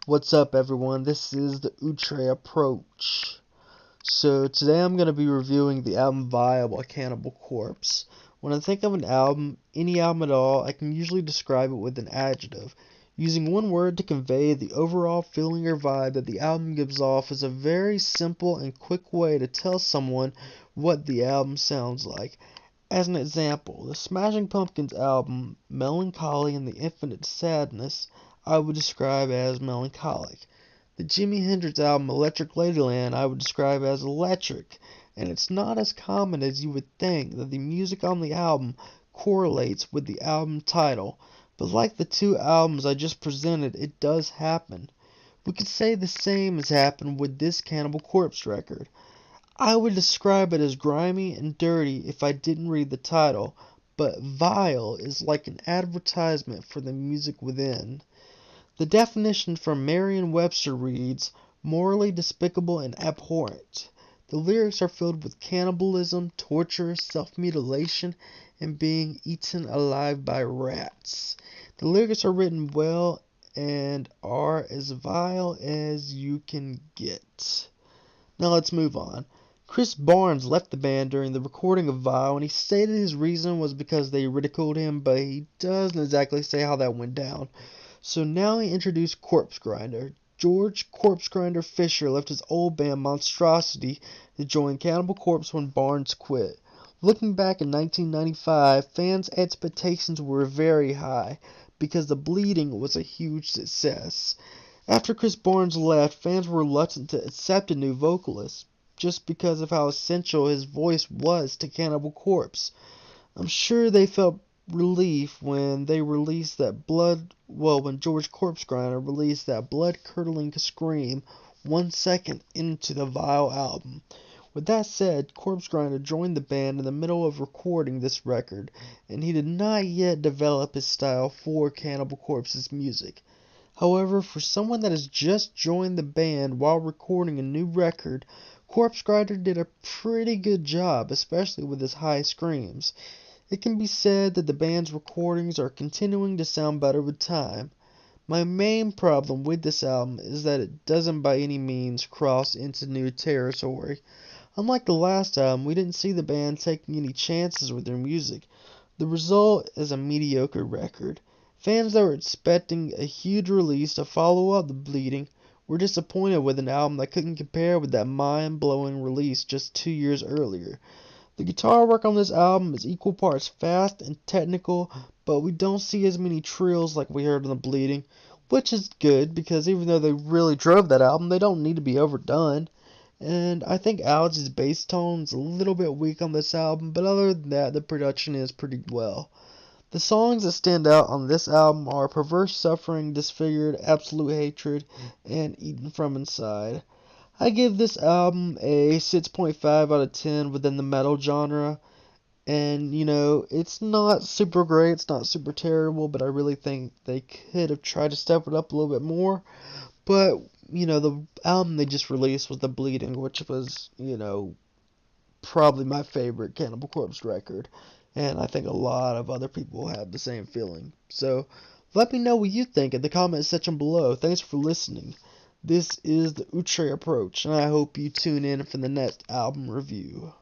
What's up, everyone? This is the Outre Approach. So today I'm going to be reviewing the album Vile by Cannibal Corpse. When I think of an album, any album at all, I can usually describe it with an adjective. Using one word to convey the overall feeling or vibe that the album gives off is a very simple and quick way to tell someone what the album sounds like. As an example, the Smashing Pumpkins album, Melancholy and the Infinite Sadness, I would describe as melancholic. The Jimi Hendrix album, Electric Ladyland, I would describe as electric, and it's not as common as you would think that the music on the album correlates with the album title, but like the two albums I just presented, it does happen. We could say the same has happened with this Cannibal Corpse record. I would describe it as grimy and dirty if I didn't read the title, but vile is like an advertisement for the music within. The definition from Merriam-Webster reads, morally despicable and abhorrent. The lyrics are filled with cannibalism, torture, self-mutilation, and being eaten alive by rats. The lyrics are written well and are as vile as you can get. Now let's move on. Chris Barnes left the band during the recording of Vile, and he stated his reason was because they ridiculed him, but he doesn't exactly say how that went down. So now he introduced Corpse Grinder. George Corpse Grinder Fisher left his old band Monstrosity to join Cannibal Corpse when Barnes quit. Looking back in 1995, fans' expectations were very high because The Bleeding was a huge success. After Chris Barnes left, fans were reluctant to accept a new vocalist, just because of how essential his voice was to Cannibal Corpse. I'm sure they felt relief when they released that when George Corpse Grinder released that blood-curdling scream 1 second into the Vile album. With that said, Corpse Grinder joined the band in the middle of recording this record, and he did not yet develop his style for Cannibal Corpse's music. However, for someone that has just joined the band while recording a new record, Corpse Grinder did a pretty good job, especially with his high screams. It can be said that the band's recordings are continuing to sound better with time. My main problem with this album is that it doesn't by any means cross into new territory. Unlike the last album, we didn't see the band taking any chances with their music. The result is a mediocre record. Fans that were expecting a huge release to follow up The Bleeding were disappointed with an album that couldn't compare with that mind-blowing release just 2 years earlier. The guitar work on this album is equal parts fast and technical, but we don't see as many trills like we heard in The Bleeding, which is good because even though they really drove that album, they don't need to be overdone. And I think Alex's bass tone is a little bit weak on this album, but other than that, the production is pretty well. The songs that stand out on this album are Perverse Suffering, Disfigured, Absolute Hatred, and Eaten from Inside. I give this album a 6.5 out of 10 within the metal genre. And, it's not super great, it's not super terrible, but I really think they could have tried to step it up a little bit more. But, the album they just released was The Bleeding, which was, probably my favorite Cannibal Corpse record. And I think a lot of other people have the same feeling. So, let me know what you think in the comment section below. Thanks for listening. This is the Outre Approach, and I hope you tune in for the next album review.